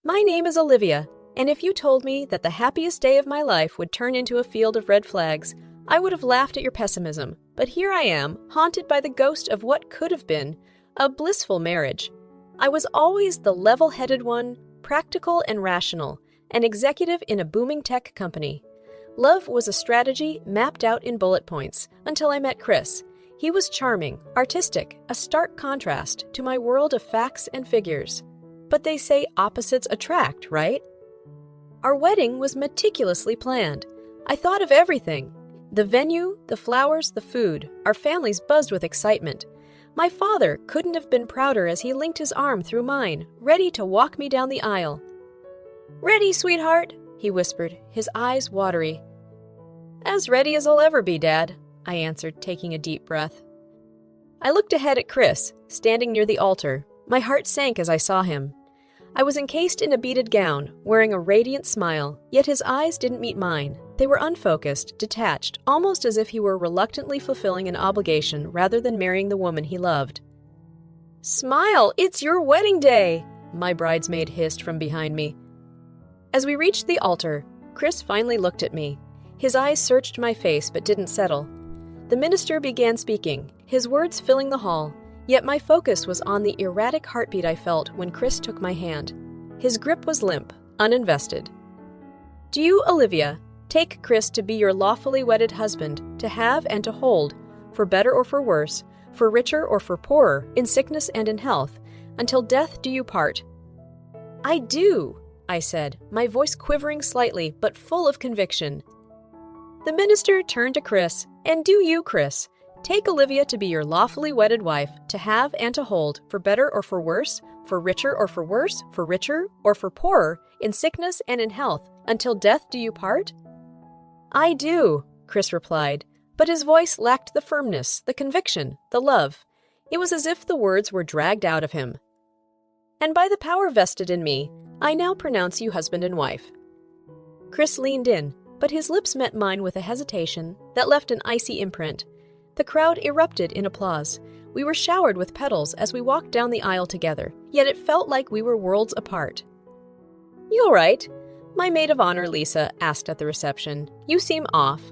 My name is Olivia, and if you told me that the happiest day of my life would turn into a field of red flags, I would have laughed at your pessimism. But here I am, haunted by the ghost of what could have been a blissful marriage. I was always the level-headed one, practical and rational, an executive in a booming tech company. Love was a strategy mapped out in bullet points until I met Chris. He was charming, artistic, a stark contrast to my world of facts and figures. But they say opposites attract, right? Our wedding was meticulously planned. I thought of everything. The venue, the flowers, the food. Our families buzzed with excitement. My father couldn't have been prouder as he linked his arm through mine, ready to walk me down the aisle. "Ready, sweetheart," he whispered, his eyes watery. "As ready as I'll ever be, Dad," I answered, taking a deep breath. I looked ahead at Chris, standing near the altar. My heart sank as I saw him. I was encased in a beaded gown, wearing a radiant smile, yet his eyes didn't meet mine. They were unfocused, detached, almost as if he were reluctantly fulfilling an obligation rather than marrying the woman he loved. "Smile, it's your wedding day!" my bridesmaid hissed from behind me. As we reached the altar, Chris finally looked at me. His eyes searched my face but didn't settle. The minister began speaking, his words filling the hall, yet my focus was on the erratic heartbeat I felt when Chris took my hand. His grip was limp, uninvested. "Do you, Olivia, take Chris to be your lawfully wedded husband, to have and to hold, for better or for worse, for richer or for poorer, in sickness and in health, until death do you part?" "I do," I said, my voice quivering slightly but full of conviction. The minister turned to Chris, "And do you, Chris, take Olivia to be your lawfully wedded wife, to have and to hold, for better or for worse, for richer or for worse, for richer or for poorer, in sickness and in health, until death do you part?" "I do," Chris replied, but his voice lacked the firmness, the conviction, the love. It was as if the words were dragged out of him. "And by the power vested in me, I now pronounce you husband and wife." Chris leaned in, but his lips met mine with a hesitation that left an icy imprint. The crowd erupted in applause. We were showered with petals as we walked down the aisle together, yet it felt like we were worlds apart. "You all right?" my maid of honor, Lisa, asked at the reception. "You seem off."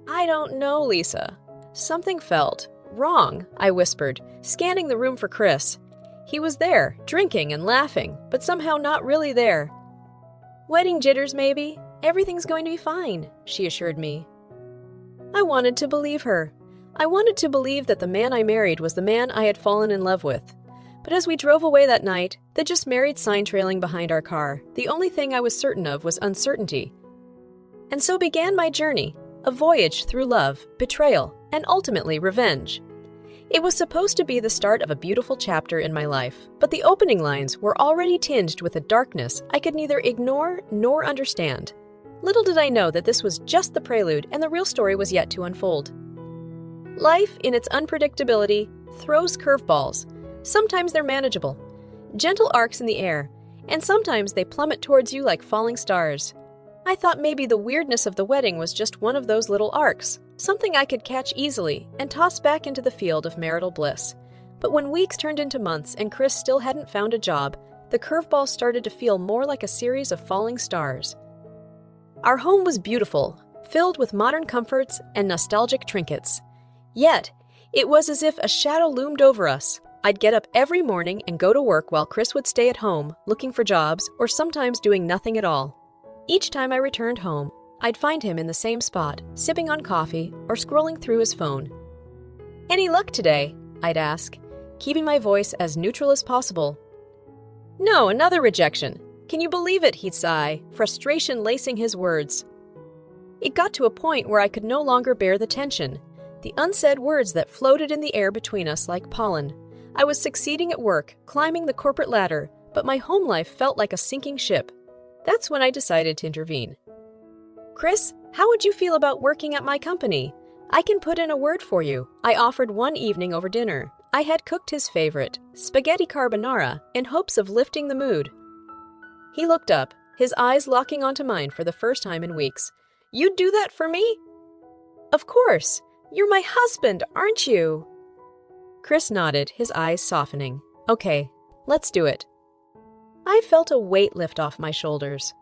"I don't know, Lisa. Something felt wrong," I whispered, scanning the room for Chris. He was there, drinking and laughing, but somehow not really there. "Wedding jitters, maybe. Everything's going to be fine," she assured me. I wanted to believe her. I wanted to believe that the man I married was the man I had fallen in love with. But as we drove away that night, the just married sign trailing behind our car, the only thing I was certain of was uncertainty. And so began my journey, a voyage through love, betrayal, and ultimately revenge. It was supposed to be the start of a beautiful chapter in my life, but the opening lines were already tinged with a darkness I could neither ignore nor understand. Little did I know that this was just the prelude and the real story was yet to unfold. Life, in its unpredictability, throws curveballs. Sometimes they're manageable, gentle arcs in the air, and sometimes they plummet towards you like falling stars. I thought maybe the weirdness of the wedding was just one of those little arcs, something I could catch easily and toss back into the field of marital bliss. But when weeks turned into months and Chris still hadn't found a job, the curveball started to feel more like a series of falling stars. Our home was beautiful, filled with modern comforts and nostalgic trinkets. Yet, it was as if a shadow loomed over us. I'd get up every morning and go to work while Chris would stay at home, looking for jobs, or sometimes doing nothing at all. Each time I returned home, I'd find him in the same spot, sipping on coffee or scrolling through his phone. "Any luck today?" I'd ask, keeping my voice as neutral as possible. "No, another rejection. Can you believe it?" he'd sigh, frustration lacing his words. It got to a point where I could no longer bear the tension, the unsaid words that floated in the air between us like pollen. I was succeeding at work, climbing the corporate ladder, but my home life felt like a sinking ship. That's when I decided to intervene. "Chris, how would you feel about working at my company? I can put in a word for you." I offered one evening over dinner. I had cooked his favorite, spaghetti carbonara, in hopes of lifting the mood. He looked up, his eyes locking onto mine for the first time in weeks. "You'd do that for me?" "Of course. You're my husband, aren't you?" Chris nodded, his eyes softening. "Okay, let's do it." I felt a weight lift off my shoulders.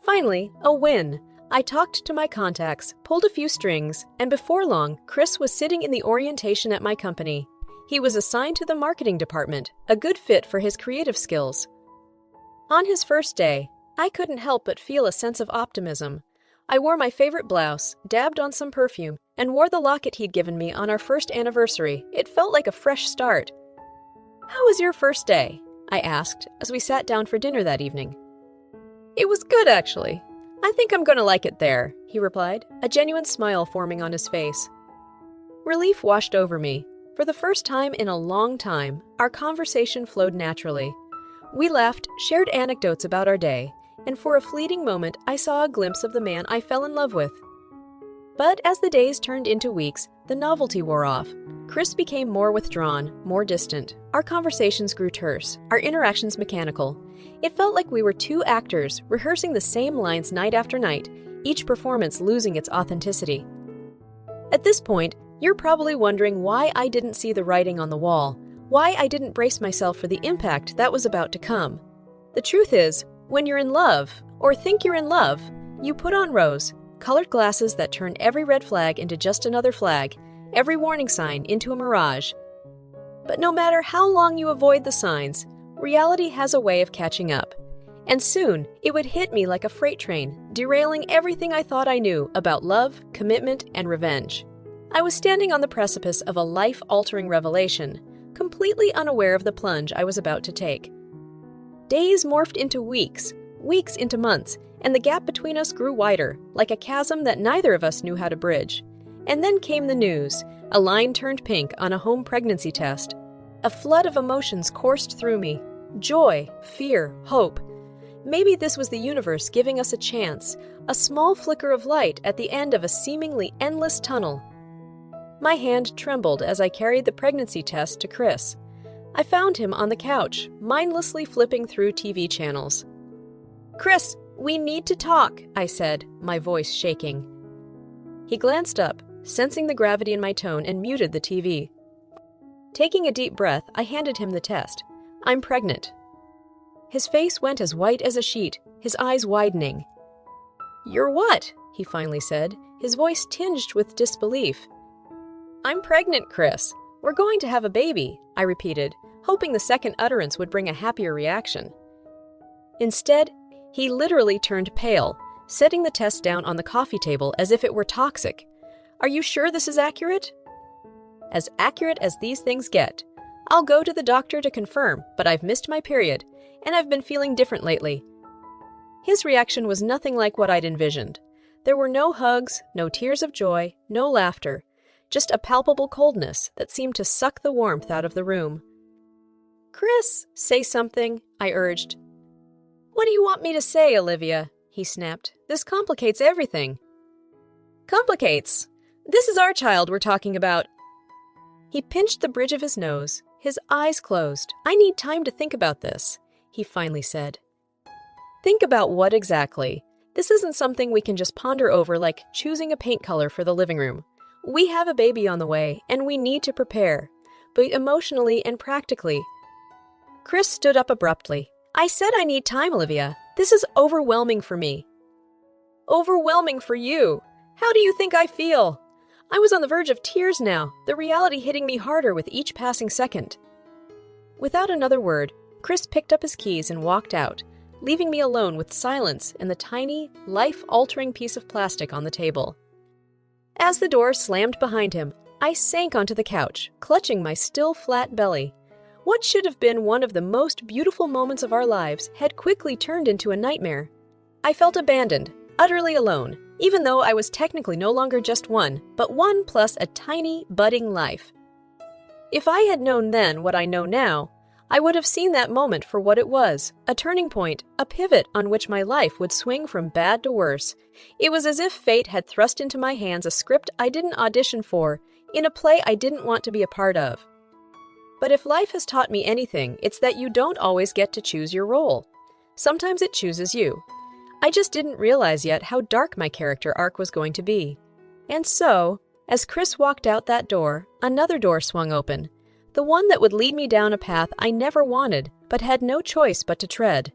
Finally, a win. I talked to my contacts, pulled a few strings, and before long, Chris was sitting in the orientation at my company. He was assigned to the marketing department, a good fit for his creative skills. On his first day, I couldn't help but feel a sense of optimism. I wore my favorite blouse, dabbed on some perfume, and wore the locket he'd given me on our first anniversary. It felt like a fresh start. "How was your first day?" I asked as we sat down for dinner that evening. "It was good, actually. I think I'm going to like it there," he replied, a genuine smile forming on his face. Relief washed over me. For the first time in a long time, our conversation flowed naturally. We laughed, shared anecdotes about our day, and for a fleeting moment, I saw a glimpse of the man I fell in love with. But as the days turned into weeks, the novelty wore off. Chris became more withdrawn, more distant. Our conversations grew terse, our interactions mechanical. It felt like we were two actors rehearsing the same lines night after night, each performance losing its authenticity. At this point, you're probably wondering why I didn't see the writing on the wall, why I didn't brace myself for the impact that was about to come. The truth is, when you're in love, or think you're in love, you put on rose, colored glasses that turn every red flag into just another flag, every warning sign into a mirage. But no matter how long you avoid the signs, reality has a way of catching up. And soon, it would hit me like a freight train, derailing everything I thought I knew about love, commitment, and revenge. I was standing on the precipice of a life-altering revelation, completely unaware of the plunge I was about to take. Days morphed into weeks, weeks into months, and the gap between us grew wider, like a chasm that neither of us knew how to bridge. And then came the news. A line turned pink on a home pregnancy test. A flood of emotions coursed through me. Joy, fear, hope. Maybe this was the universe giving us a chance, a small flicker of light at the end of a seemingly endless tunnel. My hand trembled as I carried the pregnancy test to Chris. I found him on the couch, mindlessly flipping through TV channels. "Chris, we need to talk," I said, my voice shaking. He glanced up, sensing the gravity in my tone, and muted the TV. Taking a deep breath, I handed him the test. "I'm pregnant." His face went as white as a sheet, his eyes widening. "You're what?" he finally said, his voice tinged with disbelief. "I'm pregnant, Chris. We're going to have a baby," I repeated, hoping the second utterance would bring a happier reaction. Instead, he literally turned pale, setting the test down on the coffee table as if it were toxic. "Are you sure this is accurate?" "As accurate as these things get. I'll go to the doctor to confirm, but I've missed my period, and I've been feeling different lately." His reaction was nothing like what I'd envisioned. There were no hugs, no tears of joy, no laughter, just a palpable coldness that seemed to suck the warmth out of the room. "Chris, say something," I urged. "What do you want me to say, Olivia?" he snapped. "This complicates everything." "Complicates? This is our child we're talking about." He pinched the bridge of his nose, his eyes closed. "I need time to think about this," he finally said. "Think about what exactly? This isn't something we can just ponder over like choosing a paint color for the living room. We have a baby on the way, and we need to prepare, both emotionally and practically." Chris stood up abruptly. "I said I need time, Olivia. This is overwhelming for me." "Overwhelming for you? How do you think I feel?" I was on the verge of tears now, the reality hitting me harder with each passing second. Without another word, Chris picked up his keys and walked out, leaving me alone with silence and the tiny, life-altering piece of plastic on the table. As the door slammed behind him, I sank onto the couch, clutching my still flat belly. What should have been one of the most beautiful moments of our lives had quickly turned into a nightmare. I felt abandoned, utterly alone, even though I was technically no longer just one, but one plus a tiny, budding life. If I had known then what I know now, I would have seen that moment for what it was, a turning point, a pivot on which my life would swing from bad to worse. It was as if fate had thrust into my hands a script I didn't audition for, in a play I didn't want to be a part of. But if life has taught me anything, it's that you don't always get to choose your role. Sometimes it chooses you. I just didn't realize yet how dark my character arc was going to be. And so, as Chris walked out that door, another door swung open, the one that would lead me down a path I never wanted, but had no choice but to tread.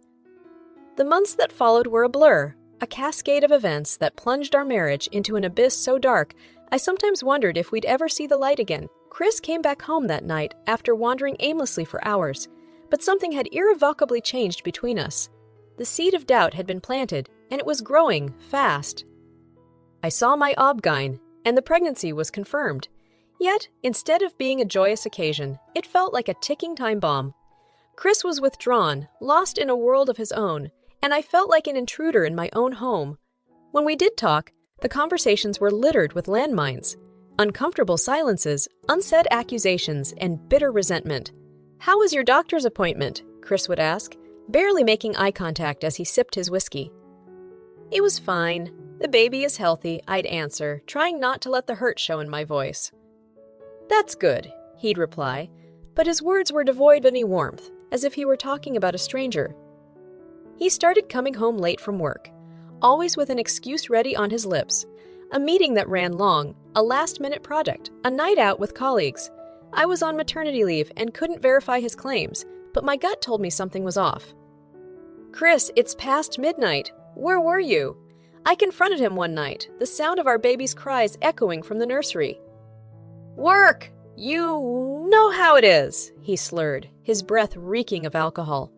The months that followed were a blur, a cascade of events that plunged our marriage into an abyss so dark I sometimes wondered if we'd ever see the light again. Chris came back home that night after wandering aimlessly for hours, but something had irrevocably changed between us. The seed of doubt had been planted, and it was growing fast. I saw my obgyn, and the pregnancy was confirmed. Yet, instead of being a joyous occasion, it felt like a ticking time bomb. Chris was withdrawn, lost in a world of his own, and I felt like an intruder in my own home. When we did talk, the conversations were littered with landmines, uncomfortable silences, unsaid accusations, and bitter resentment. "How was your doctor's appointment?" Chris would ask, barely making eye contact as he sipped his whiskey. "It was fine. The baby is healthy," I'd answer, trying not to let the hurt show in my voice. "That's good," he'd reply, but his words were devoid of any warmth, as if he were talking about a stranger. He started coming home late from work, always with an excuse ready on his lips. A meeting that ran long, a last-minute project, a night out with colleagues. I was on maternity leave and couldn't verify his claims, but my gut told me something was off. "Chris, it's past midnight. Where were you?" I confronted him one night, the sound of our baby's cries echoing from the nursery. "Work! You know how it is," he slurred, his breath reeking of alcohol.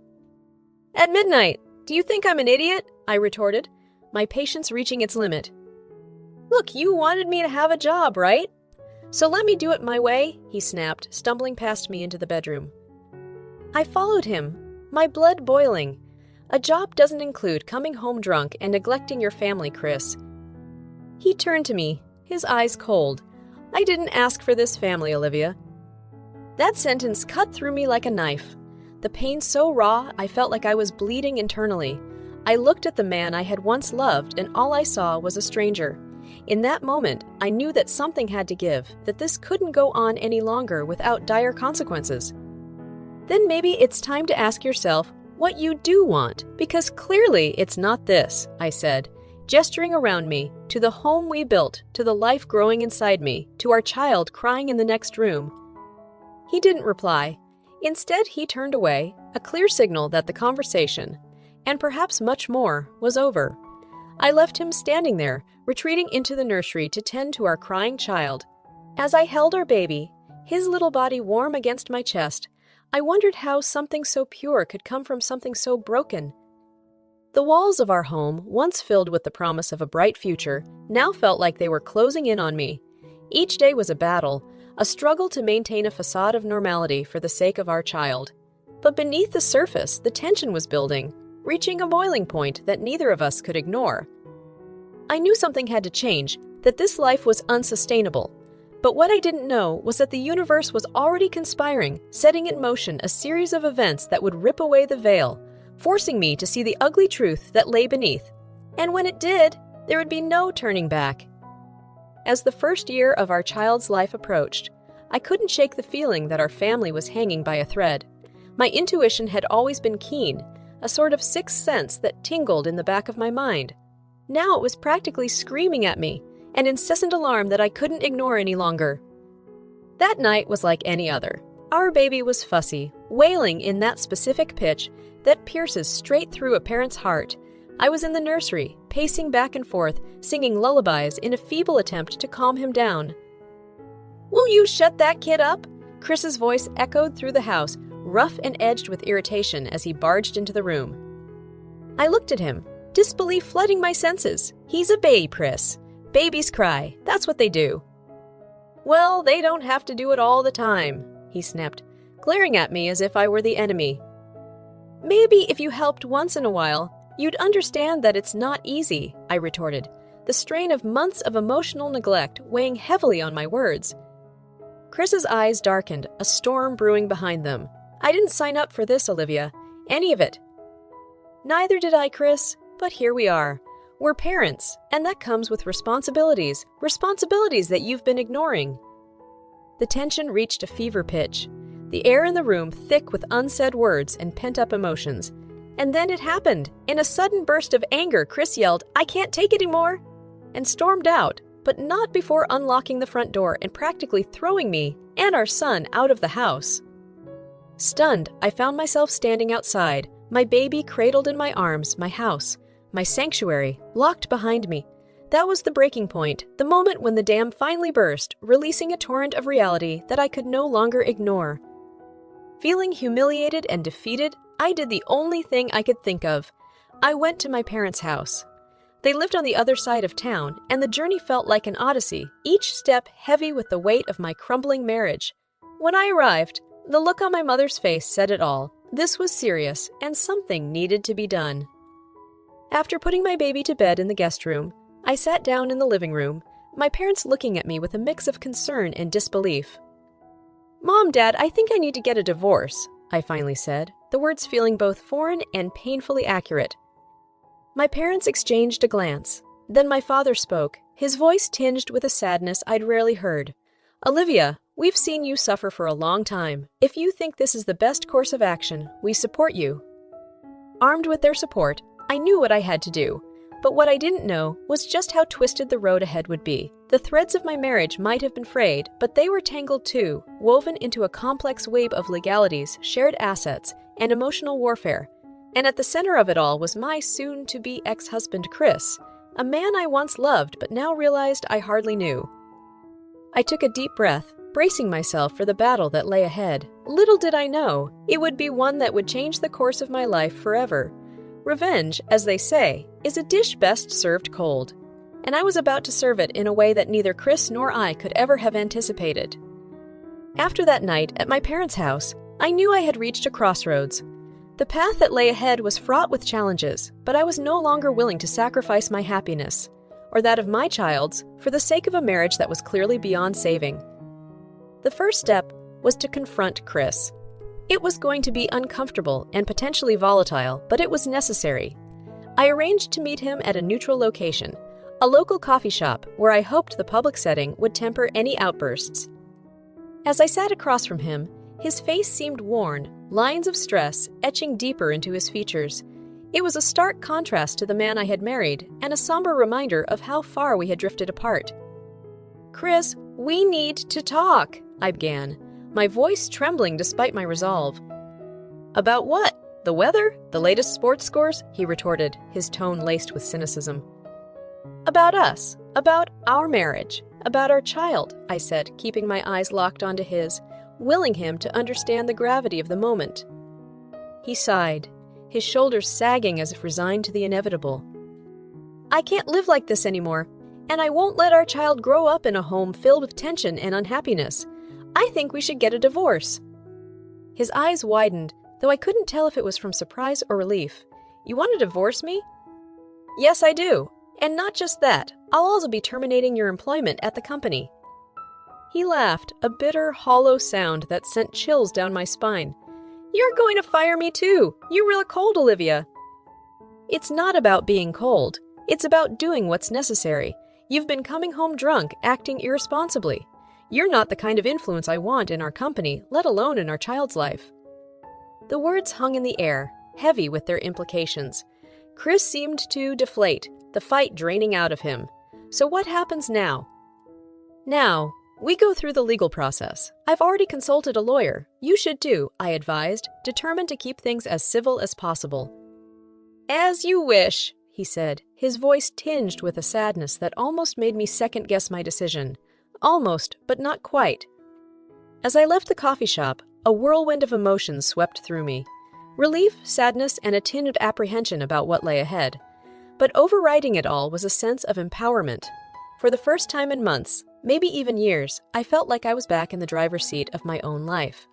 "At midnight? Do you think I'm an idiot?" I retorted, my patience reaching its limit. "Look, you wanted me to have a job, right? So let me do it my way," he snapped, stumbling past me into the bedroom. I followed him, my blood boiling. A job doesn't include coming home drunk and neglecting your family, Chris. He turned to me, his eyes cold. "I didn't ask for this family, Olivia." That sentence cut through me like a knife. The pain so raw, I felt like I was bleeding internally. I looked at the man I had once loved, and all I saw was a stranger. In that moment, I knew that something had to give, that this couldn't go on any longer without dire consequences. Then maybe it's time to ask yourself what you do want, because clearly it's not this, I said, gesturing around me, to the home we built, to the life growing inside me, to our child crying in the next room. He didn't reply. Instead, he turned away, a clear signal that the conversation, and perhaps much more, was over. I left him standing there, retreating into the nursery to tend to our crying child. As I held our baby, his little body warm against my chest, I wondered how something so pure could come from something so broken. The walls of our home, once filled with the promise of a bright future, now felt like they were closing in on me. Each day was a battle, a struggle to maintain a facade of normality for the sake of our child. But beneath the surface, the tension was building, reaching a boiling point that neither of us could ignore. I knew something had to change, that this life was unsustainable. But what I didn't know was that the universe was already conspiring, setting in motion a series of events that would rip away the veil, forcing me to see the ugly truth that lay beneath. And when it did, there would be no turning back. As the first year of our child's life approached, I couldn't shake the feeling that our family was hanging by a thread. My intuition had always been keen, a sort of sixth sense that tingled in the back of my mind. Now it was practically screaming at me, an incessant alarm that I couldn't ignore any longer. That night was like any other. Our baby was fussy, wailing in that specific pitch that pierces straight through a parent's heart. I was in the nursery, pacing back and forth, singing lullabies in a feeble attempt to calm him down. "Will you shut that kid up?" Chris's voice echoed through the house, rough and edged with irritation as he barged into the room. I looked at him, disbelief flooding my senses. "He's a babe, Chris. Babies cry. That's what they do." "Well, they don't have to do it all the time," he snapped, glaring at me as if I were the enemy. "Maybe if you helped once in a while, you'd understand that it's not easy," I retorted, the strain of months of emotional neglect weighing heavily on my words. Chris's eyes darkened, a storm brewing behind them. "I didn't sign up for this, Olivia. Any of it." "Neither did I, Chris, but here we are. We're parents, and that comes with responsibilities that you've been ignoring." The tension reached a fever pitch, the air in the room thick with unsaid words and pent-up emotions. And then it happened. In a sudden burst of anger, Chris yelled, "I can't take it anymore!" and stormed out, but not before unlocking the front door and practically throwing me and our son out of the house. Stunned, I found myself standing outside, My baby cradled in my arms, my house, my sanctuary, locked behind me. That was the breaking point, the moment when the dam finally burst, releasing a torrent of reality that I could no longer ignore. Feeling humiliated and defeated, I did the only thing I could think of. I went to my parents' house. They lived on the other side of town, and the journey felt like an odyssey, each step heavy with the weight of my crumbling marriage. When I arrived, the look on my mother's face said it all. This was serious, and something needed to be done. After putting my baby to bed in the guest room, I sat down in the living room, my parents looking at me with a mix of concern and disbelief. "Mom, Dad, I think I need to get a divorce," I finally said, the words feeling both foreign and painfully accurate. My parents exchanged a glance. Then my father spoke, his voice tinged with a sadness I'd rarely heard. "Olivia, we've seen you suffer for a long time. If you think this is the best course of action, we support you." Armed with their support, I knew what I had to do. But what I didn't know was just how twisted the road ahead would be. The threads of my marriage might have been frayed, but they were tangled too, woven into a complex web of legalities, shared assets, and emotional warfare. And at the center of it all was my soon-to-be ex-husband, Chris, a man I once loved but now realized I hardly knew. I took a deep breath, bracing myself for the battle that lay ahead. Little did I know, it would be one that would change the course of my life forever. Revenge, as they say, is a dish best served cold, and I was about to serve it in a way that neither Chris nor I could ever have anticipated. After that night at my parents' house, I knew I had reached a crossroads. The path that lay ahead was fraught with challenges, but I was no longer willing to sacrifice my happiness, or that of my child's, for the sake of a marriage that was clearly beyond saving. The first step was to confront Chris. It was going to be uncomfortable and potentially volatile, but it was necessary. I arranged to meet him at a neutral location, a local coffee shop where I hoped the public setting would temper any outbursts. As I sat across from him, his face seemed worn, lines of stress etching deeper into his features. It was a stark contrast to the man I had married and a somber reminder of how far we had drifted apart. "Chris, we need to talk," I began, my voice trembling despite my resolve. "About what? The weather? The latest sports scores?" he retorted, his tone laced with cynicism. "About us. About our marriage. About our child," I said, keeping my eyes locked onto his, willing him to understand the gravity of the moment. He sighed, his shoulders sagging as if resigned to the inevitable. "I can't live like this anymore, and I won't let our child grow up in a home filled with tension and unhappiness. I think we should get a divorce." His eyes widened, though I couldn't tell if it was from surprise or relief. "You want to divorce me?" "Yes, I do. And not just that. I'll also be terminating your employment at the company." He laughed, a bitter, hollow sound that sent chills down my spine. "You're going to fire me too. You're real cold, Olivia." "It's not about being cold. It's about doing what's necessary. You've been coming home drunk, acting irresponsibly. You're not the kind of influence I want in our company, let alone in our child's life." The words hung in the air, heavy with their implications. Chris seemed to deflate, the fight draining out of him. So what happens now? "Now, we go through the legal process. I've already consulted a lawyer. You should too," I advised, determined to keep things as civil as possible. "As you wish," he said, his voice tinged with a sadness that almost made me second-guess my decision. Almost, but not quite. As I left the coffee shop, a whirlwind of emotions swept through me. Relief, sadness, and a tinge of apprehension about what lay ahead. But overriding it all was a sense of empowerment. For the first time in months, maybe even years, I felt like I was back in the driver's seat of my own life.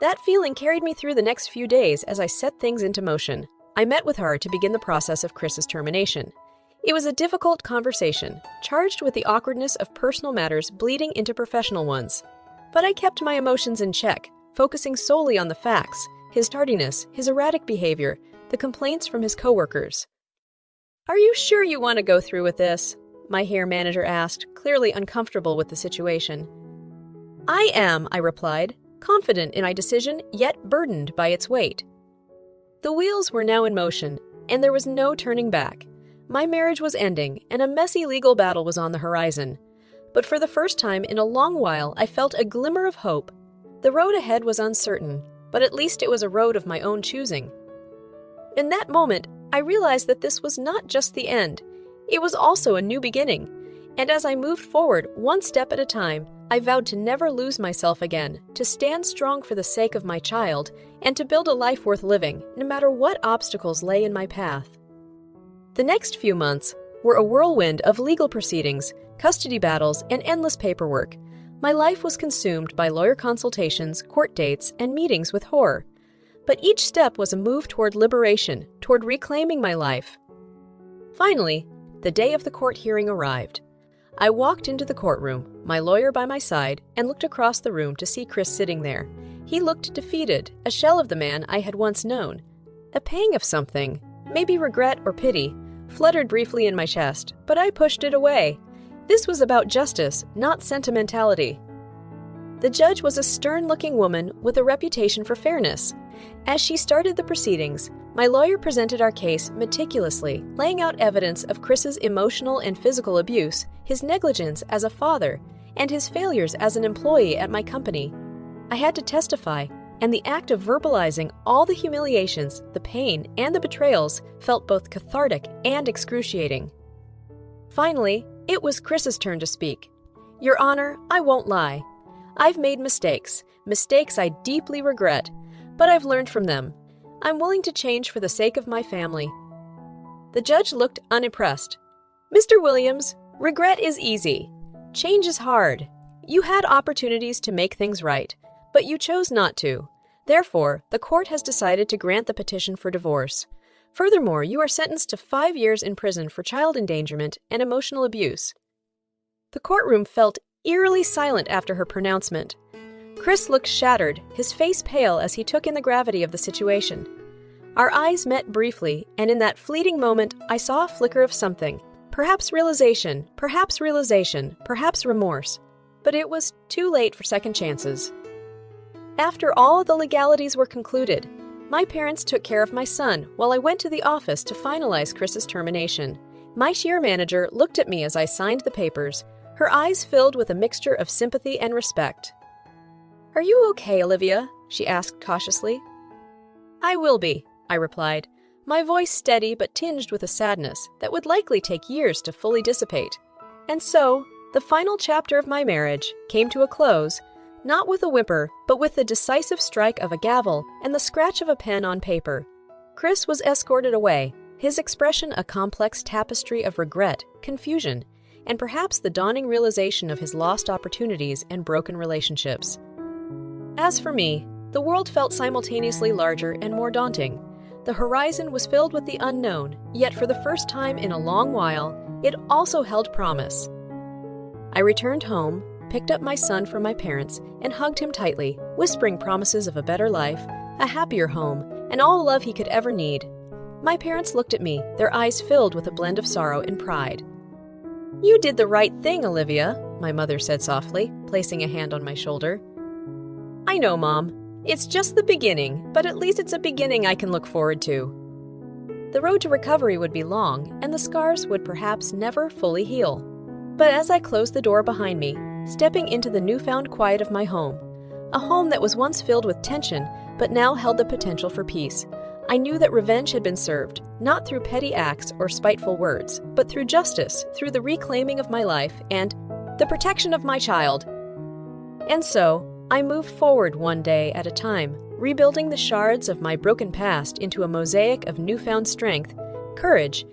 That feeling carried me through the next few days as I set things into motion. I met with her to begin the process of Chris's termination. It was a difficult conversation, charged with the awkwardness of personal matters bleeding into professional ones. But I kept my emotions in check, focusing solely on the facts, his tardiness, his erratic behavior, the complaints from his coworkers. "Are you sure you want to go through with this?" my hair manager asked, clearly uncomfortable with the situation. "I am," I replied, confident in my decision, yet burdened by its weight. The wheels were now in motion, and there was no turning back. My marriage was ending, and a messy legal battle was on the horizon. But for the first time in a long while, I felt a glimmer of hope. The road ahead was uncertain, but at least it was a road of my own choosing. In that moment, I realized that this was not just the end. It was also a new beginning. And as I moved forward, one step at a time, I vowed to never lose myself again, to stand strong for the sake of my child, and to build a life worth living, no matter what obstacles lay in my path. The next few months were a whirlwind of legal proceedings, custody battles, and endless paperwork. My life was consumed by lawyer consultations, court dates, and meetings with horror. But each step was a move toward liberation, toward reclaiming my life. Finally, the day of the court hearing arrived. I walked into the courtroom, my lawyer by my side, and looked across the room to see Chris sitting there. He looked defeated, a shell of the man I had once known. A pang of something, maybe regret or pity, fluttered briefly in my chest, but I pushed it away. This was about justice, not sentimentality. The judge was a stern-looking woman with a reputation for fairness. As she started the proceedings, my lawyer presented our case meticulously, laying out evidence of Chris's emotional and physical abuse, his negligence as a father, and his failures as an employee at my company. I had to testify, and the act of verbalizing all the humiliations, the pain, and the betrayals felt both cathartic and excruciating. Finally, it was Chris's turn to speak. "Your Honor, I won't lie. I've made mistakes I deeply regret, but I've learned from them. I'm willing to change for the sake of my family." The judge looked unimpressed. "Mr. Williams, regret is easy. Change is hard. You had opportunities to make things right, but you chose not to. Therefore, the court has decided to grant the petition for divorce. Furthermore, you are sentenced to 5 years in prison for child endangerment and emotional abuse." The courtroom felt eerily silent after her pronouncement. Chris looked shattered, his face pale as he took in the gravity of the situation. Our eyes met briefly, and in that fleeting moment, I saw a flicker of something. Perhaps realization, perhaps remorse. But it was too late for second chances. After all the legalities were concluded, my parents took care of my son while I went to the office to finalize Chris's termination. My sheer manager looked at me as I signed the papers, her eyes filled with a mixture of sympathy and respect. "Are you okay, Olivia?" she asked cautiously. "I will be," I replied, my voice steady but tinged with a sadness that would likely take years to fully dissipate. And so, the final chapter of my marriage came to a close, not with a whimper, but with the decisive strike of a gavel and the scratch of a pen on paper. Chris was escorted away, his expression a complex tapestry of regret, confusion, and perhaps the dawning realization of his lost opportunities and broken relationships. As for me, the world felt simultaneously larger and more daunting. The horizon was filled with the unknown, yet for the first time in a long while, it also held promise. I returned home, picked up my son from my parents, and hugged him tightly, whispering promises of a better life, a happier home, and all love he could ever need. My parents looked at me, their eyes filled with a blend of sorrow and pride. "You did the right thing, Olivia," my mother said softly, placing a hand on my shoulder. "I know, Mom. It's just the beginning, but at least it's a beginning I can look forward to." The road to recovery would be long, and the scars would perhaps never fully heal. But as I closed the door behind me, stepping into the newfound quiet of my home, a home that was once filled with tension, but now held the potential for peace, I knew that revenge had been served, not through petty acts or spiteful words, but through justice, through the reclaiming of my life, and the protection of my child. And so, I moved forward one day at a time, rebuilding the shards of my broken past into a mosaic of newfound strength, courage,